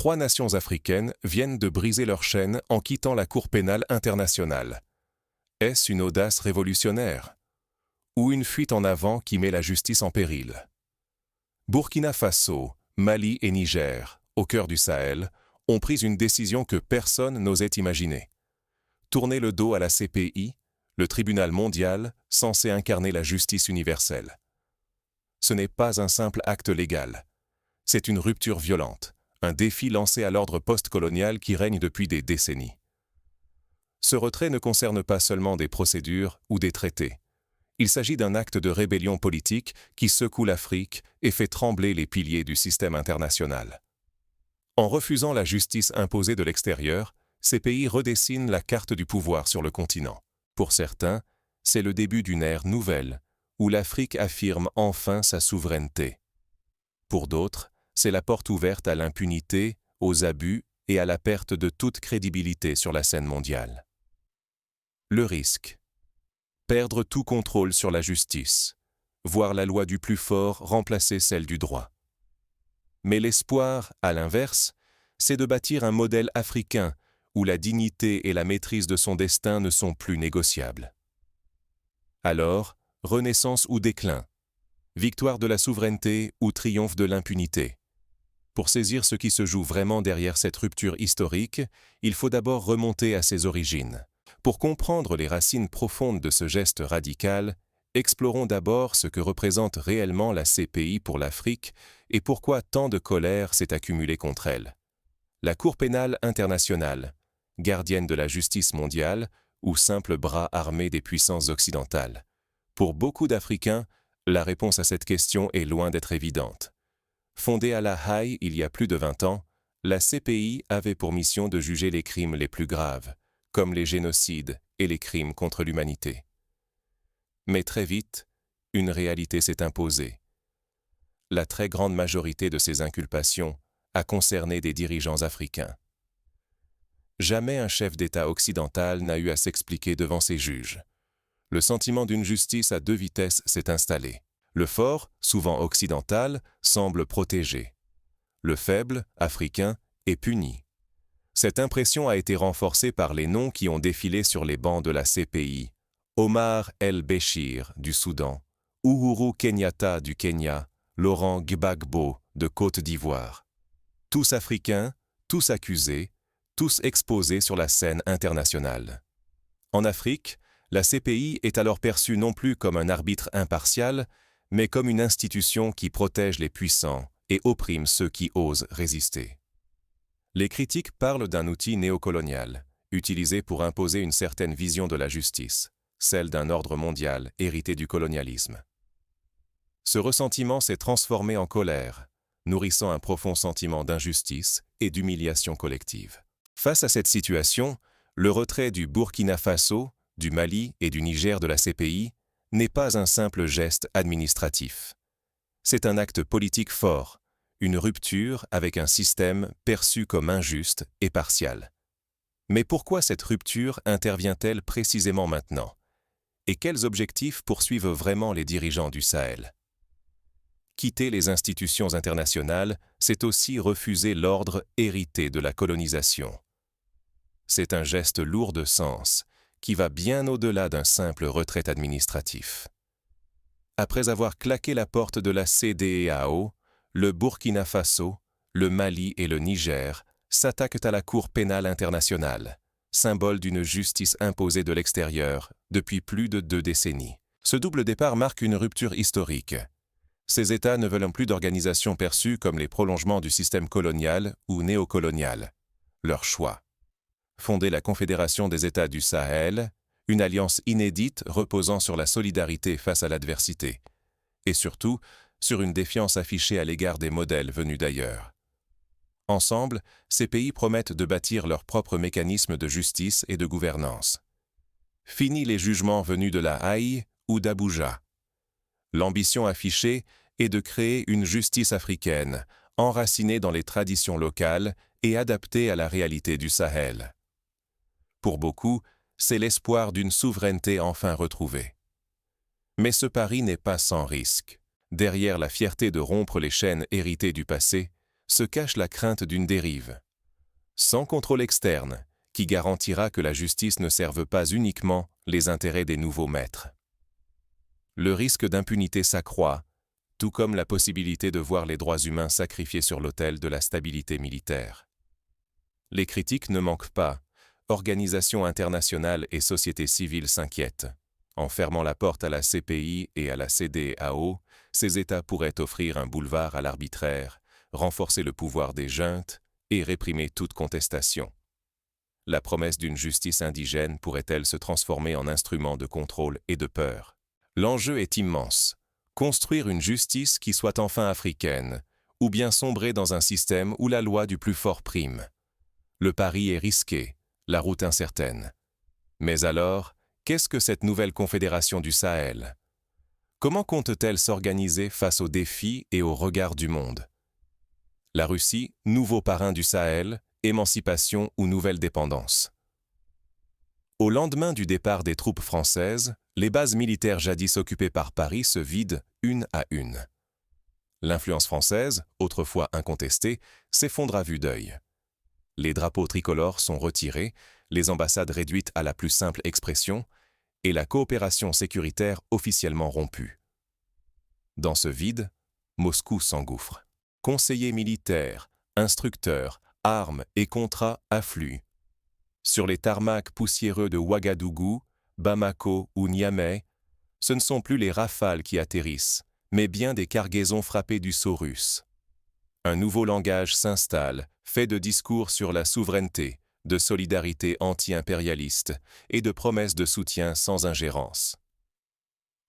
3 nations africaines viennent de briser leur chaîne en quittant la Cour pénale internationale. Est-ce une audace révolutionnaire? Ou une fuite en avant qui met la justice en péril? Burkina Faso, Mali et Niger, au cœur du Sahel, ont pris une décision que personne n'osait imaginer. Tourner le dos à la CPI, le tribunal mondial censé incarner la justice universelle. Ce n'est pas un simple acte légal. C'est une rupture violente, un défi lancé à l'ordre post-colonial qui règne depuis des décennies. Ce retrait ne concerne pas seulement des procédures ou des traités. Il s'agit d'un acte de rébellion politique qui secoue l'Afrique et fait trembler les piliers du système international. En refusant la justice imposée de l'extérieur, ces pays redessinent la carte du pouvoir sur le continent. Pour certains, c'est le début d'une ère nouvelle, où l'Afrique affirme enfin sa souveraineté. Pour d'autres, c'est la porte ouverte à l'impunité, aux abus et à la perte de toute crédibilité sur la scène mondiale. Le risque. Perdre tout contrôle sur la justice, voir la loi du plus fort remplacer celle du droit. Mais l'espoir, à l'inverse, c'est de bâtir un modèle africain où la dignité et la maîtrise de son destin ne sont plus négociables. Alors, renaissance ou déclin, victoire de la souveraineté ou triomphe de l'impunité. Pour saisir ce qui se joue vraiment derrière cette rupture historique, il faut d'abord remonter à ses origines. Pour comprendre les racines profondes de ce geste radical, explorons d'abord ce que représente réellement la CPI pour l'Afrique et pourquoi tant de colère s'est accumulée contre elle. La Cour pénale internationale, gardienne de la justice mondiale ou simple bras armé des puissances occidentales. Pour beaucoup d'Africains, la réponse à cette question est loin d'être évidente. Fondée à La Haye il y a plus de 20 ans, la CPI avait pour mission de juger les crimes les plus graves, comme les génocides et les crimes contre l'humanité. Mais très vite, une réalité s'est imposée. La très grande majorité de ces inculpations a concerné des dirigeants africains. Jamais un chef d'État occidental n'a eu à s'expliquer devant ses juges. Le sentiment d'une justice à 2 vitesses s'est installé. Le fort, souvent occidental, semble protégé. Le faible, africain, est puni. Cette impression a été renforcée par les noms qui ont défilé sur les bancs de la CPI. Omar el-Béchir, du Soudan, Uhuru Kenyatta, du Kenya, Laurent Gbagbo, de Côte d'Ivoire. Tous africains, tous accusés, tous exposés sur la scène internationale. En Afrique, la CPI est alors perçue non plus comme un arbitre impartial, mais comme une institution qui protège les puissants et opprime ceux qui osent résister. Les critiques parlent d'un outil néocolonial, utilisé pour imposer une certaine vision de la justice, celle d'un ordre mondial hérité du colonialisme. Ce ressentiment s'est transformé en colère, nourrissant un profond sentiment d'injustice et d'humiliation collective. Face à cette situation, le retrait du Burkina Faso, du Mali et du Niger de la CPI n'est pas un simple geste administratif. C'est un acte politique fort, une rupture avec un système perçu comme injuste et partial. Mais pourquoi cette rupture intervient-elle précisément maintenant? Et quels objectifs poursuivent vraiment les dirigeants du Sahel? Quitter les institutions internationales, c'est aussi refuser l'ordre hérité de la colonisation. C'est un geste lourd de sens, qui va bien au-delà d'un simple retrait administratif. Après avoir claqué la porte de la CEDEAO, le Burkina Faso, le Mali et le Niger s'attaquent à la Cour pénale internationale, symbole d'une justice imposée de l'extérieur depuis plus de 2 décennies. Ce double départ marque une rupture historique. Ces États ne veulent plus d'organisations perçues comme les prolongements du système colonial ou néocolonial. Leur choix. Fonder la Confédération des États du Sahel, une alliance inédite reposant sur la solidarité face à l'adversité, et surtout sur une défiance affichée à l'égard des modèles venus d'ailleurs. Ensemble, ces pays promettent de bâtir leurs propres mécanismes de justice et de gouvernance. Fini les jugements venus de La Haye ou d'Abuja. L'ambition affichée est de créer une justice africaine, enracinée dans les traditions locales et adaptée à la réalité du Sahel. Pour beaucoup, c'est l'espoir d'une souveraineté enfin retrouvée. Mais ce pari n'est pas sans risque. Derrière la fierté de rompre les chaînes héritées du passé, se cache la crainte d'une dérive. Sans contrôle externe, qui garantira que la justice ne serve pas uniquement les intérêts des nouveaux maîtres. Le risque d'impunité s'accroît, tout comme la possibilité de voir les droits humains sacrifiés sur l'autel de la stabilité militaire. Les critiques ne manquent pas. Organisations internationales et sociétés civiles s'inquiètent. En fermant la porte à la CPI et à la CEDEAO, ces États pourraient offrir un boulevard à l'arbitraire, renforcer le pouvoir des juntes et réprimer toute contestation. La promesse d'une justice indigène pourrait-elle se transformer en instrument de contrôle et de peur? L'enjeu est immense. Construire une justice qui soit enfin africaine, ou bien sombrer dans un système où la loi du plus fort prime. Le pari est risqué, la route incertaine. Mais alors, qu'est-ce que cette nouvelle confédération du Sahel? Comment compte-t-elle s'organiser face aux défis et aux regards du monde? La Russie, nouveau parrain du Sahel, émancipation ou nouvelle dépendance. Au lendemain du départ des troupes françaises, les bases militaires jadis occupées par Paris se vident une à une. L'influence française, autrefois incontestée, s'effondre à vue d'œil. Les drapeaux tricolores sont retirés, les ambassades réduites à la plus simple expression, et la coopération sécuritaire officiellement rompue. Dans ce vide, Moscou s'engouffre. Conseillers militaires, instructeurs, armes et contrats affluent. Sur les tarmacs poussiéreux de Ouagadougou, Bamako ou Niamey, ce ne sont plus les rafales qui atterrissent, mais bien des cargaisons frappées du sceau russe. Un nouveau langage s'installe, fait de discours sur la souveraineté, de solidarité anti-impérialiste et de promesses de soutien sans ingérence.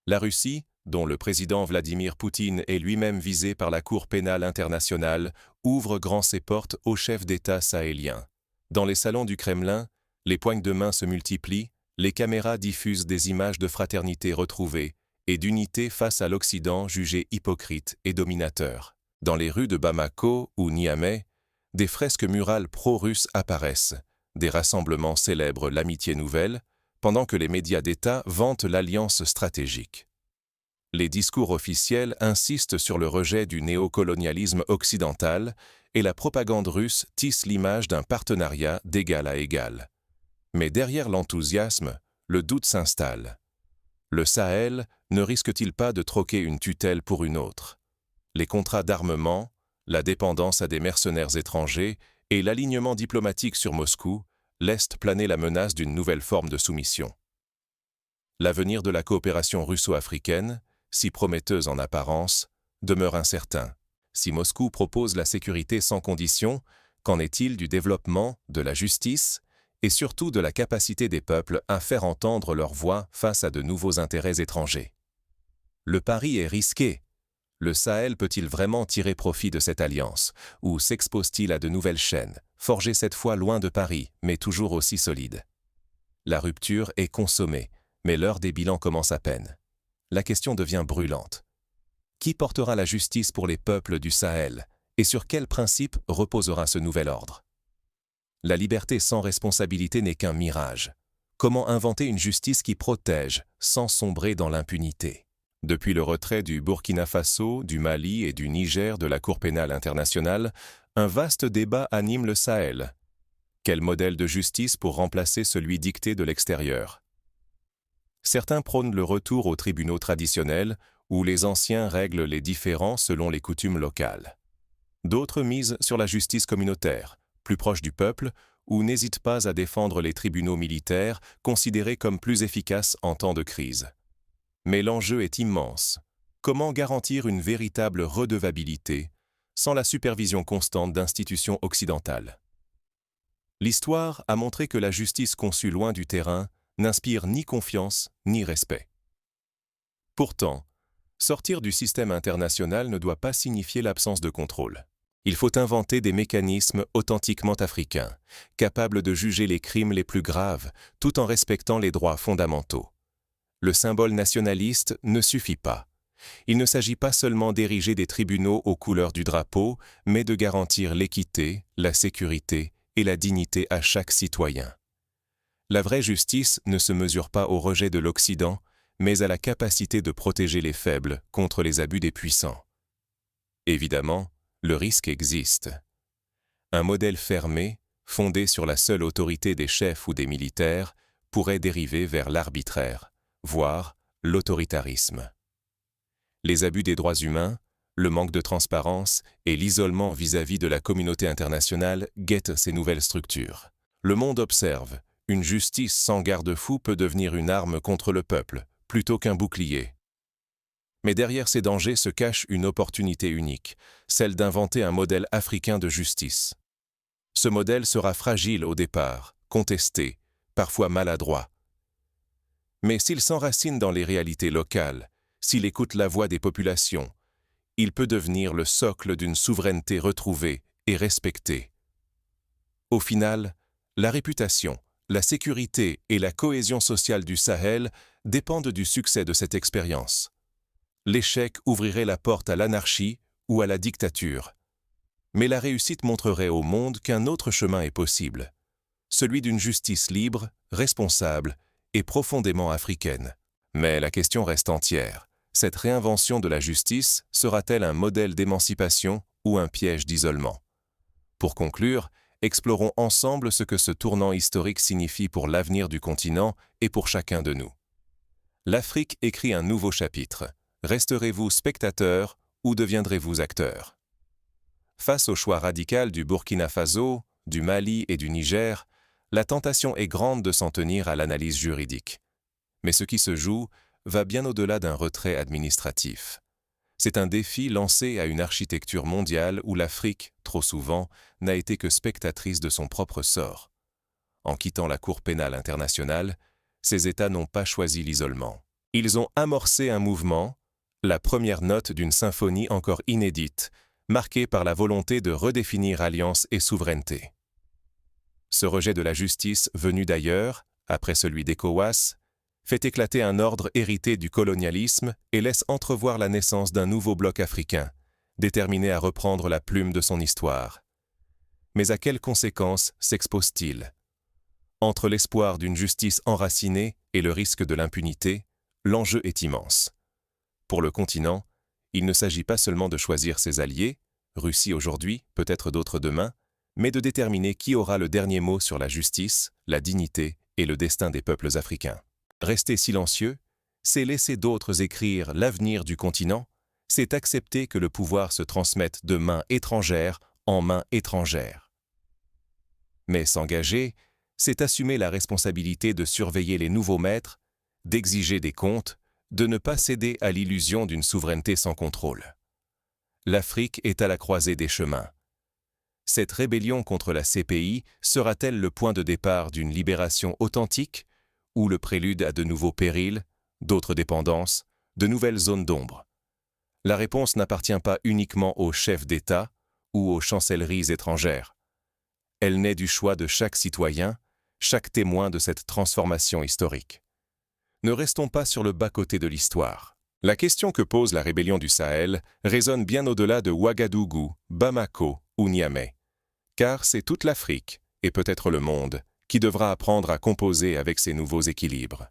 La Russie, dont le président Vladimir Poutine est lui-même visé par la Cour pénale internationale, ouvre grand ses portes aux chefs d'État sahéliens. Dans les salons du Kremlin, les poignes de main se multiplient, les caméras diffusent des images de fraternité retrouvée et d'unité face à l'Occident jugé hypocrite et dominateur. Dans les rues de Bamako ou Niamey, des fresques murales pro-russes apparaissent, des rassemblements célèbrent l'amitié nouvelle, pendant que les médias d'État vantent l'alliance stratégique. Les discours officiels insistent sur le rejet du néocolonialisme occidental et la propagande russe tisse l'image d'un partenariat d'égal à égal. Mais derrière l'enthousiasme, le doute s'installe. Le Sahel ne risque-t-il pas de troquer une tutelle pour une autre? Les contrats d'armement, la dépendance à des mercenaires étrangers et l'alignement diplomatique sur Moscou laissent planer la menace d'une nouvelle forme de soumission. L'avenir de la coopération russo-africaine, si prometteuse en apparence, demeure incertain. Si Moscou propose la sécurité sans condition, qu'en est-il du développement, de la justice et surtout de la capacité des peuples à faire entendre leur voix face à de nouveaux intérêts étrangers? Le pari est risqué. Le Sahel peut-il vraiment tirer profit de cette alliance, ou s'expose-t-il à de nouvelles chaînes, forgées cette fois loin de Paris, mais toujours aussi solides? La rupture est consommée, mais l'heure des bilans commence à peine. La question devient brûlante. Qui portera la justice pour les peuples du Sahel, et sur quels principes reposera ce nouvel ordre? La liberté sans responsabilité n'est qu'un mirage. Comment inventer une justice qui protège, sans sombrer dans l'impunité? Depuis le retrait du Burkina Faso, du Mali et du Niger de la Cour pénale internationale, un vaste débat anime le Sahel. Quel modèle de justice pour remplacer celui dicté de l'extérieur? Certains prônent le retour aux tribunaux traditionnels, où les anciens règlent les différends selon les coutumes locales. D'autres misent sur la justice communautaire, plus proche du peuple, ou n'hésitent pas à défendre les tribunaux militaires, considérés comme plus efficaces en temps de crise. Mais l'enjeu est immense. Comment garantir une véritable redevabilité sans la supervision constante d'institutions occidentales? L'histoire a montré que la justice conçue loin du terrain n'inspire ni confiance ni respect. Pourtant, sortir du système international ne doit pas signifier l'absence de contrôle. Il faut inventer des mécanismes authentiquement africains, capables de juger les crimes les plus graves, tout en respectant les droits fondamentaux. Le symbole nationaliste ne suffit pas. Il ne s'agit pas seulement d'ériger des tribunaux aux couleurs du drapeau, mais de garantir l'équité, la sécurité et la dignité à chaque citoyen. La vraie justice ne se mesure pas au rejet de l'Occident, mais à la capacité de protéger les faibles contre les abus des puissants. Évidemment, le risque existe. Un modèle fermé, fondé sur la seule autorité des chefs ou des militaires, pourrait dériver vers l'arbitraire, voire l'autoritarisme. Les abus des droits humains, le manque de transparence et l'isolement vis-à-vis de la communauté internationale guettent ces nouvelles structures. Le monde observe, une justice sans garde-fou peut devenir une arme contre le peuple, plutôt qu'un bouclier. Mais derrière ces dangers se cache une opportunité unique, celle d'inventer un modèle africain de justice. Ce modèle sera fragile au départ, contesté, parfois maladroit. Mais s'il s'enracine dans les réalités locales, s'il écoute la voix des populations, il peut devenir le socle d'une souveraineté retrouvée et respectée. Au final, la réputation, la sécurité et la cohésion sociale du Sahel dépendent du succès de cette expérience. L'échec ouvrirait la porte à l'anarchie ou à la dictature. Mais la réussite montrerait au monde qu'un autre chemin est possible, celui d'une justice libre, responsable et profondément africaine. Mais la question reste entière. Cette réinvention de la justice sera-t-elle un modèle d'émancipation ou un piège d'isolement? Pour conclure, explorons ensemble ce que ce tournant historique signifie pour l'avenir du continent et pour chacun de nous. L'Afrique écrit un nouveau chapitre. Resterez-vous spectateur ou deviendrez-vous acteur? Face au choix radical du Burkina Faso, du Mali et du Niger, la tentation est grande de s'en tenir à l'analyse juridique. Mais ce qui se joue va bien au-delà d'un retrait administratif. C'est un défi lancé à une architecture mondiale où l'Afrique, trop souvent, n'a été que spectatrice de son propre sort. En quittant la Cour pénale internationale, ces États n'ont pas choisi l'isolement. Ils ont amorcé un mouvement, la première note d'une symphonie encore inédite, marquée par la volonté de redéfinir alliance et souveraineté. Ce rejet de la justice venu d'ailleurs, après celui d'ECOWAS, fait éclater un ordre hérité du colonialisme et laisse entrevoir la naissance d'un nouveau bloc africain, déterminé à reprendre la plume de son histoire. Mais à quelles conséquences s'expose-t-il? Entre l'espoir d'une justice enracinée et le risque de l'impunité, l'enjeu est immense. Pour le continent, il ne s'agit pas seulement de choisir ses alliés, Russie aujourd'hui, peut-être d'autres demain, mais de déterminer qui aura le dernier mot sur la justice, la dignité et le destin des peuples africains. Rester silencieux, c'est laisser d'autres écrire l'avenir du continent, c'est accepter que le pouvoir se transmette de main étrangère en main étrangère. Mais s'engager, c'est assumer la responsabilité de surveiller les nouveaux maîtres, d'exiger des comptes, de ne pas céder à l'illusion d'une souveraineté sans contrôle. L'Afrique est à la croisée des chemins. Cette rébellion contre la CPI sera-t-elle le point de départ d'une libération authentique ou le prélude à de nouveaux périls, d'autres dépendances, de nouvelles zones d'ombre? La réponse n'appartient pas uniquement aux chefs d'État ou aux chancelleries étrangères. Elle naît du choix de chaque citoyen, chaque témoin de cette transformation historique. Ne restons pas sur le bas-côté de l'histoire. La question que pose la rébellion du Sahel résonne bien au-delà de Ouagadougou, Bamako ou Niamey. Car c'est toute l'Afrique, et peut-être le monde, qui devra apprendre à composer avec ces nouveaux équilibres.